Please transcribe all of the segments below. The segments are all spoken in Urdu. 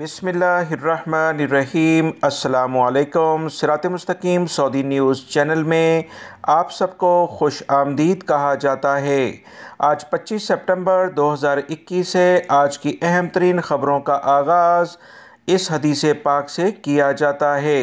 بسم اللہ الرحمن الرحیم۔ السلام علیکم۔ sirat.e.mustaqeem سعودی نیوز چینل میں آپ سب کو خوش آمدید کہا جاتا ہے۔ آج 25 سپٹمبر 2021 ہے۔ آج کی اہم ترین خبروں کا آغاز اس حدیث پاک سے کیا جاتا ہے۔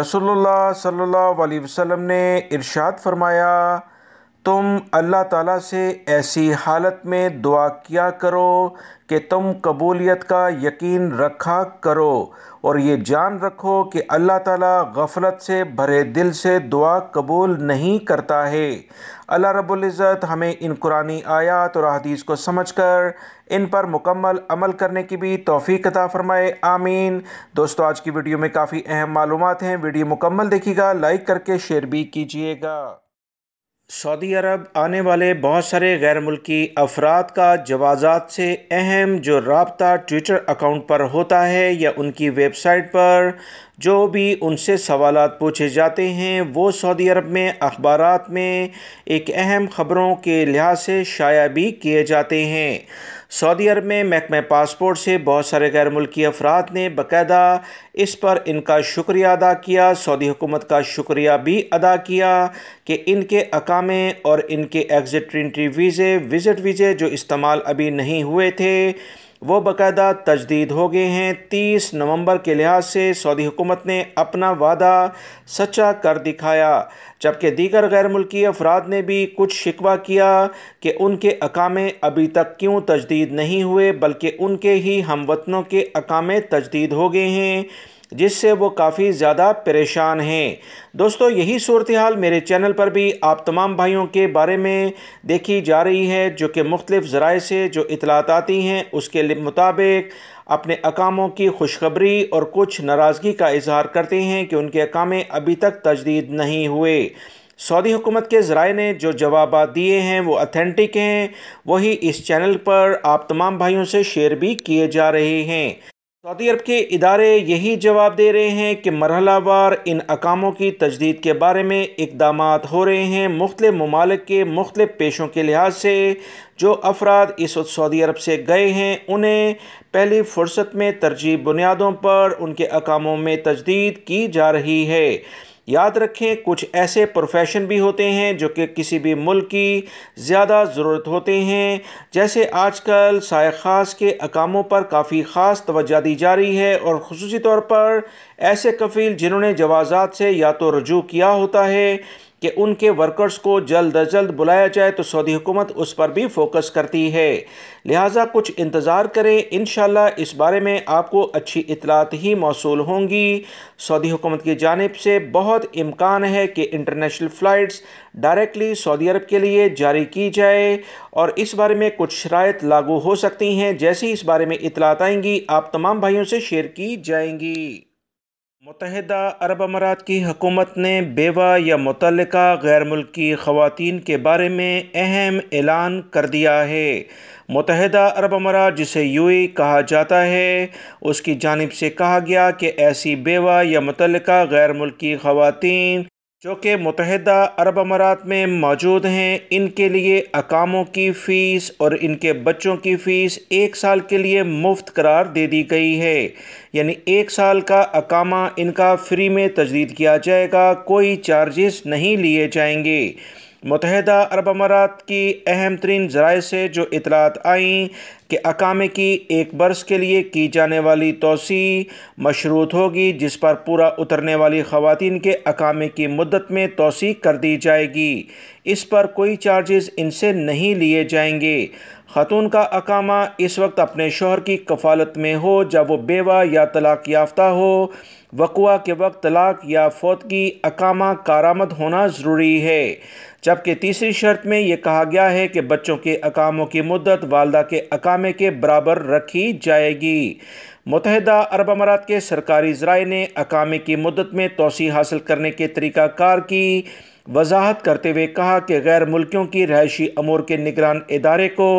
رسول اللہ صلی اللہ علیہ وسلم نے ارشاد فرمایا، تم اللہ تعالیٰ سے ایسی حالت میں دعا کیا کرو کہ تم قبولیت کا یقین رکھا کرو اور یہ جان رکھو کہ اللہ تعالیٰ غفلت سے بھرے دل سے دعا قبول نہیں کرتا ہے۔ اللہ رب العزت ہمیں ان قرآنی آیات اور احادیث کو سمجھ کر ان پر مکمل عمل کرنے کی بھی توفیق عطا فرمائے، آمین۔ دوستو، آج کی ویڈیو میں کافی اہم معلومات ہیں، ویڈیو مکمل دیکھیے گا، لائک کر کے شیئر بھی کیجیے گا۔ سعودی عرب آنے والے بہت سارے غیر ملکی افراد کا جوازات سے اہم جو رابطہ ٹویٹر اکاؤنٹ پر ہوتا ہے یا ان کی ویب سائٹ پر جو بھی ان سے سوالات پوچھے جاتے ہیں، وہ سعودی عرب میں اخبارات میں ایک اہم خبروں کے لحاظ سے شائع بھی کیے جاتے ہیں۔ سعودی عرب میں محکمہ پاسپورٹ سے بہت سارے غیر ملکی افراد نے باقاعدہ اس پر ان کا شکریہ ادا کیا، سعودی حکومت کا شکریہ بھی ادا کیا کہ ان کے اقامے اور ان کے ایگزٹ انٹری ویزے، وزٹ ویزے جو استعمال ابھی نہیں ہوئے تھے وہ باقاعدہ تجدید ہو گئے ہیں۔ 30 نومبر کے لحاظ سے سعودی حکومت نے اپنا وعدہ سچا کر دکھایا، جبکہ دیگر غیر ملکی افراد نے بھی کچھ شکوہ کیا کہ ان کے اقامے ابھی تک کیوں تجدید نہیں ہوئے، بلکہ ان کے ہی ہم وطنوں کے اقامے تجدید ہو گئے ہیں، جس سے وہ کافی زیادہ پریشان ہیں۔ دوستو، یہی صورتحال میرے چینل پر بھی آپ تمام بھائیوں کے بارے میں دیکھی جا رہی ہے، جو کہ مختلف ذرائع سے جو اطلاعات آتی ہیں اس کے مطابق اپنے اقاموں کی خوشخبری اور کچھ ناراضگی کا اظہار کرتے ہیں کہ ان کے اقامے ابھی تک تجدید نہیں ہوئے۔ سعودی حکومت کے ذرائع نے جو جوابات دیے ہیں وہ اتھینٹک ہیں، وہی اس چینل پر آپ تمام بھائیوں سے شیئر بھی کیے جا رہے ہیں۔ سعودی عرب کے ادارے یہی جواب دے رہے ہیں کہ مرحلہ وار ان اقاموں کی تجدید کے بارے میں اقدامات ہو رہے ہیں۔ مختلف ممالک کے مختلف پیشوں کے لحاظ سے جو افراد اس وقت سعودی عرب سے گئے ہیں انہیں پہلی فرصت میں ترجیحی بنیادوں پر ان کے اقاموں میں تجدید کی جا رہی ہے۔ یاد رکھیں، کچھ ایسے پروفیشن بھی ہوتے ہیں جو کہ کسی بھی ملک کی زیادہ ضرورت ہوتے ہیں، جیسے آج کل سائے خاص کے اقاموں پر کافی خاص توجہ دی جا رہی ہے، اور خصوصی طور پر ایسے کفیل جنہوں نے جوازات سے یا تو رجوع کیا ہوتا ہے کہ ان کے ورکرز کو جلد از جلد بلایا جائے، تو سعودی حکومت اس پر بھی فوکس کرتی ہے۔ لہٰذا کچھ انتظار کریں، انشاءاللہ اس بارے میں آپ کو اچھی اطلاعات ہی موصول ہوں گی۔ سعودی حکومت کی جانب سے بہت امکان ہے کہ انٹرنیشنل فلائٹس ڈائریکٹلی سعودی عرب کے لیے جاری کی جائے، اور اس بارے میں کچھ شرائط لاگو ہو سکتی ہیں۔ جیسے ہی اس بارے میں اطلاعات آئیں گی آپ تمام بھائیوں سے شیئر کی جائیں گی۔ متحدہ عرب امارات کی حکومت نے بیوہ یا مطلقہ غیر ملکی خواتین کے بارے میں اہم اعلان کر دیا ہے۔ متحدہ عرب امارات، جسے UAE کہا جاتا ہے، اس کی جانب سے کہا گیا کہ ایسی بیوہ یا مطلقہ غیر ملکی خواتین جو کہ متحدہ عرب امارات میں موجود ہیں، ان کے لیے اقاموں کی فیس اور ان کے بچوں کی فیس 1 سال کے لیے مفت قرار دے دی گئی ہے۔ یعنی 1 سال کا اقامہ ان کا فری میں تجدید کیا جائے گا، کوئی چارجز نہیں لیے جائیں گے۔ متحدہ عرب امارات کی اہم ترین ذرائع سے جو اطلاعات آئیں کہ اقامے کی 1 برس کے لیے کی جانے والی توسیع مشروط ہوگی، جس پر پورا اترنے والی خواتین کے اقامے کی مدت میں توسیع کر دی جائے گی۔ اس پر کوئی چارجز ان سے نہیں لیے جائیں گے۔ خاتون کا اقامہ اس وقت اپنے شوہر کی کفالت میں ہو، جب وہ بیوہ یا طلاق یافتہ ہو۔ وقوع کے وقت طلاق یا فوتگی اقامہ کارآمد ہونا ضروری ہے، جبکہ تیسری شرط میں یہ کہا گیا ہے کہ بچوں کے اقاموں کی مدت والدہ کے اقامے کے برابر رکھی جائے گی۔ متحدہ عرب امارات کے سرکاری ذرائع نے اقامے کی مدت میں توسیع حاصل کرنے کے طریقہ کار کی وضاحت کرتے ہوئے کہا کہ غیر ملکیوں کی رہائشی امور کے نگران ادارے کو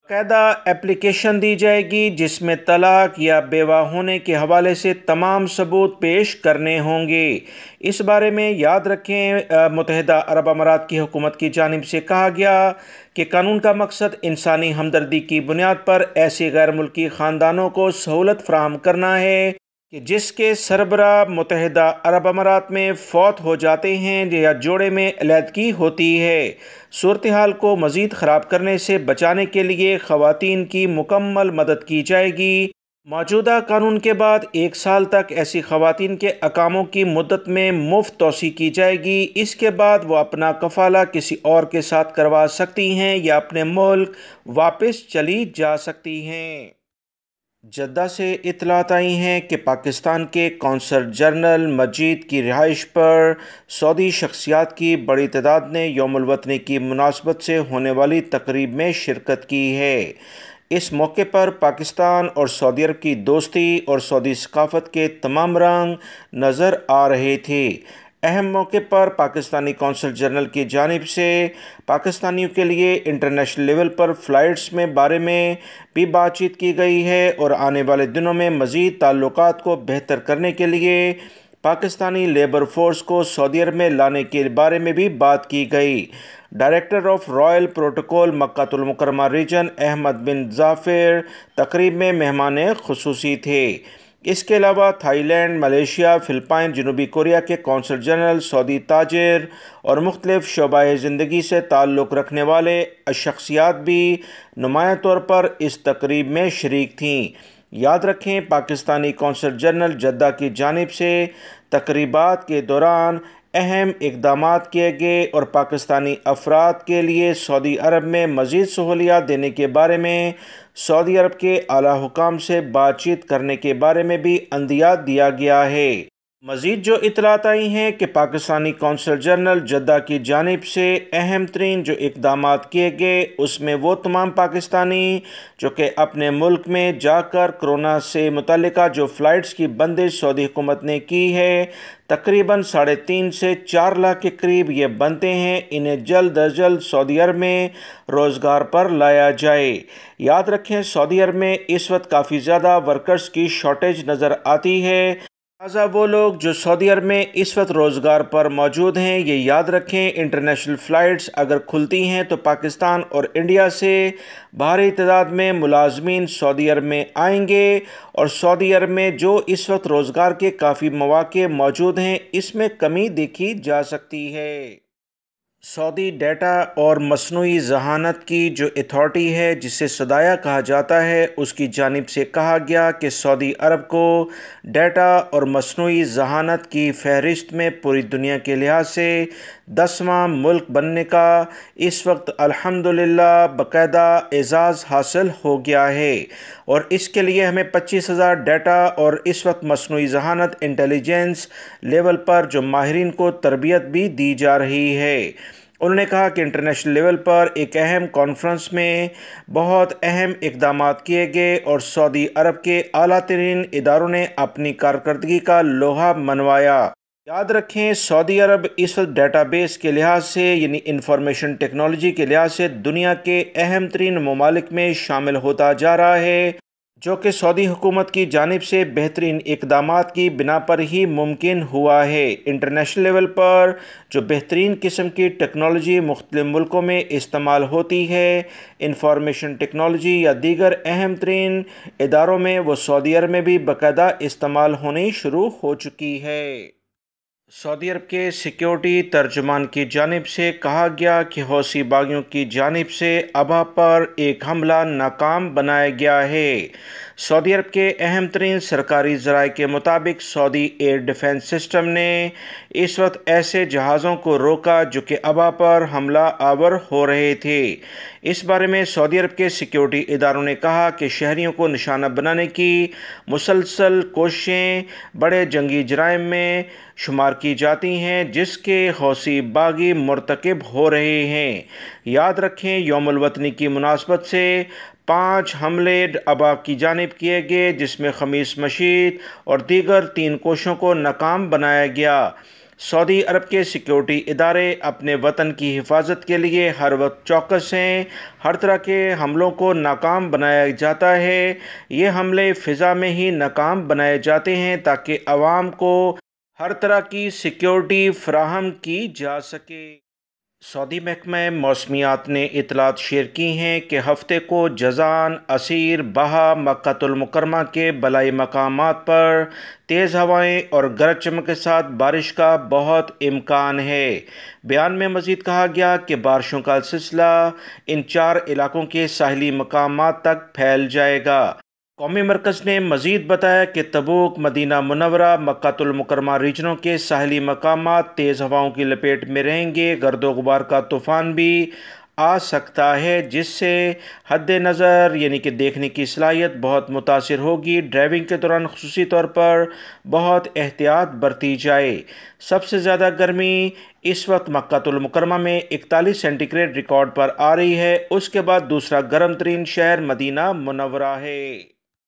باقاعدہ اپلیکیشن دی جائے گی جس میں طلاق یا بیوہ ہونے کے حوالے سے تمام ثبوت پیش کرنے ہوں گے۔ اس بارے میں یاد رکھیں متحدہ عرب امارات کی حکومت کی جانب سے کہا گیا کہ قانون کا مقصد انسانی ہمدردی کی بنیاد پر ایسے غیر ملکی خاندانوں کو سہولت فراہم کرنا ہے کہ جس کے سربراہ متحدہ عرب امارات میں فوت ہو جاتے ہیں یا جوڑے میں علیحدگی ہوتی ہے۔ صورتحال کو مزید خراب کرنے سے بچانے کے لیے خواتین کی مکمل مدد کی جائے گی۔ موجودہ قانون کے بعد 1 سال تک ایسی خواتین کے اقاموں کی مدت میں مفت توسیع کی جائے گی۔ اس کے بعد وہ اپنا کفالہ کسی اور کے ساتھ کروا سکتی ہیں یا اپنے ملک واپس چلی جا سکتی ہیں۔ جدہ سے اطلاعات آئی ہیں کہ پاکستان کے قونصل جنرل مجید کی رہائش پر سعودی شخصیات کی بڑی تعداد نے یوم الوطنی کی مناسبت سے ہونے والی تقریب میں شرکت کی ہے۔ اس موقع پر پاکستان اور سعودی عرب کی دوستی اور سعودی ثقافت کے تمام رنگ نظر آ رہے تھے۔ اہم موقع پر پاکستانی قونصل جنرل کی جانب سے پاکستانیوں کے لیے انٹرنیشنل لیول پر فلائٹس میں بارے میں بھی بات چیت کی گئی ہے اور آنے والے دنوں میں مزید تعلقات کو بہتر کرنے کے لیے پاکستانی لیبر فورس کو سعودی عرب میں لانے کے بارے میں بھی بات کی گئی۔ ڈائریکٹر آف رائل پروٹوکول مکہ المکرمہ ریجن احمد بن ظافر تقریب میں مہمان خصوصی تھے۔ اس کے علاوہ تھائی لینڈ، ملیشیا، فلپائن، جنوبی کوریا کے قونصل جنرل، سعودی تاجر اور مختلف شعبہ زندگی سے تعلق رکھنے والے شخصیات بھی نمایاں طور پر اس تقریب میں شریک تھیں۔ یاد رکھیں پاکستانی قونصل جنرل جدہ کی جانب سے تقریبات کے دوران اہم اقدامات کیے گئے اور پاکستانی افراد کے لیے سعودی عرب میں مزید سہولیات دینے کے بارے میں سعودی عرب کے اعلیٰ حکام سے بات چیت کرنے کے بارے میں بھی عندیات دیا گیا ہے۔ مزید جو اطلاعات آئی ہیں کہ پاکستانی قونصل جنرل جدہ کی جانب سے اہم ترین جو اقدامات کیے گئے اس میں وہ تمام پاکستانی جو کہ اپنے ملک میں جا کر کرونا سے متعلقہ جو فلائٹس کی بندش سعودی حکومت نے کی ہے تقریباً 3.5 سے 4 لاکھ کے قریب یہ بنتے ہیں، انہیں جلد از جلد سعودی عرب میں روزگار پر لایا جائے۔ یاد رکھیں سعودی عرب میں اس وقت کافی زیادہ ورکرز کی شارٹیج نظر آتی ہے، لہٰذا وہ لوگ جو سعودی عرب میں اس وقت روزگار پر موجود ہیں یہ یاد رکھیں انٹرنیشنل فلائٹس اگر کھلتی ہیں تو پاکستان اور انڈیا سے بھاری تعداد میں ملازمین سعودی عرب میں آئیں گے اور سعودی عرب میں جو اس وقت روزگار کے کافی مواقع موجود ہیں اس میں کمی دیکھی جا سکتی ہے۔ سعودی ڈیٹا اور مصنوعی ذہانت کی جو اتھارٹی ہے جسے صدایہ کہا جاتا ہے اس کی جانب سے کہا گیا کہ سعودی عرب کو ڈیٹا اور مصنوعی ذہانت کی فہرست میں پوری دنیا کے لحاظ سے 10واں ملک بننے کا اس وقت الحمدللہ باقاعدہ اعزاز حاصل ہو گیا ہے اور اس کے لیے ہمیں 25,000 ڈیٹا اور اس وقت مصنوعی ذہانت انٹیلیجنس لیول پر جو ماہرین کو تربیت بھی دی جا رہی ہے۔ انہوں نے کہا کہ انٹرنیشنل لیول پر ایک اہم کانفرنس میں بہت اہم اقدامات کیے گئے اور سعودی عرب کے اعلیٰ ترین اداروں نے اپنی کارکردگی کا لوہا منوایا۔ یاد رکھیں سعودی عرب اس وقت ڈیٹا بیس کے لحاظ سے یعنی انفارمیشن ٹیکنالوجی کے لحاظ سے دنیا کے اہم ترین ممالک میں شامل ہوتا جا رہا ہے، جو کہ سعودی حکومت کی جانب سے بہترین اقدامات کی بنا پر ہی ممکن ہوا ہے۔ انٹرنیشنل لیول پر جو بہترین قسم کی ٹیکنالوجی مختلف ملکوں میں استعمال ہوتی ہے انفارمیشن ٹیکنالوجی یا دیگر اہم ترین اداروں میں وہ سعودی عرب میں بھی باقاعدہ استعمال ہونی شروع ہو چکی ہے۔ سعودی عرب کے سیکیورٹی ترجمان کی جانب سے کہا گیا کہ حوثی باغیوں کی جانب سے ابا پر ایک حملہ ناکام بنایا گیا ہے۔ سعودی عرب کے اہم ترین سرکاری ذرائع کے مطابق سعودی ایئر ڈیفنس سسٹم نے اس وقت ایسے جہازوں کو روکا جو کہ ابا پر حملہ آور ہو رہے تھے۔ اس بارے میں سعودی عرب کے سیکیورٹی اداروں نے کہا کہ شہریوں کو نشانہ بنانے کی مسلسل کوششیں بڑے جنگی جرائم میں شمار کی جاتی ہیں جس کے حوثی باغی مرتکب ہو رہے ہیں۔ یاد رکھیں یوم الوطنی کی مناسبت سے 5 حملے ابا کی جانب کیے گئے جس میں خمیس مشیط اور دیگر 3 کوششوں کو ناکام بنایا گیا۔ سعودی عرب کے سیکیورٹی ادارے اپنے وطن کی حفاظت کے لیے ہر وقت چوکس ہیں۔ ہر طرح کے حملوں کو ناکام بنایا جاتا ہے۔ یہ حملے فضا میں ہی ناکام بنائے جاتے ہیں تاکہ عوام کو ہر طرح کی سیکیورٹی فراہم کی جا سکے۔ سعودی محکمہ موسمیات نے اطلاعات شیئر کی ہیں کہ ہفتے کو جازان، عسیر، بہا، مکہ المکرمہ کے بالائی مقامات پر تیز ہوائیں اور گرج چمک کے ساتھ بارش کا بہت امکان ہے۔ بیان میں مزید کہا گیا کہ بارشوں کا سلسلہ ان 4 علاقوں کے ساحلی مقامات تک پھیل جائے گا۔ قومی مرکز نے مزید بتایا کہ تبوک، مدینہ منورہ، مکہ المکرمہ ریجنوں کے ساحلی مقامات تیز ہواؤں کی لپیٹ میں رہیں گے۔ گرد و غبار کا طوفان بھی آ سکتا ہے جس سے حد نظر یعنی کہ دیکھنے کی صلاحیت بہت متاثر ہوگی۔ ڈرائیونگ کے دوران خصوصی طور پر بہت احتیاط برتی جائے۔ سب سے زیادہ گرمی اس وقت مکہ المکرمہ میں 41 سینٹی گریڈ ریکارڈ پر آ رہی ہے۔ اس کے بعد دوسرا گرم ترین شہر مدینہ منورہ ہے۔